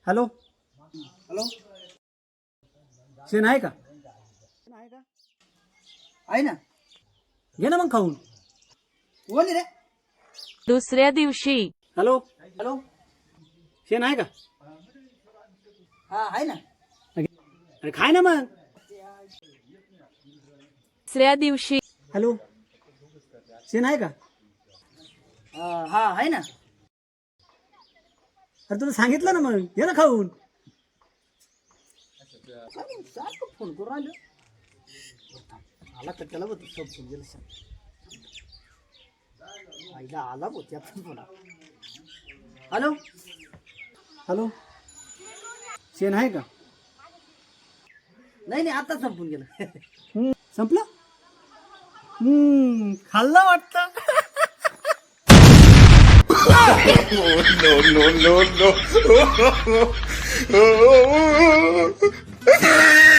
Hello hello, शेण आहे का? आहे ना. घे ना मग खाऊन. कोण आहे रे? दुसऱ्या दिवशी हॅलो हॅलो, शेण आहे का? हा आहे ना. अरे खाय ना मग. तिसऱ्या दिवशी हॅलो शेण आहे का? हा आहे ना. अरे तुला सांगितलं ना मग, घे ना खाऊन. सारखं फोन करून राहिलो. आला तर त्याला बघ सब फोन गेला. आईला आला बघ त्याचा फोन. हॅलो, हॅलो शेण आहे का? नाही नाही, आता संपून गेलं. संपलं. खाल्लं वाटतं. no, no, no, no.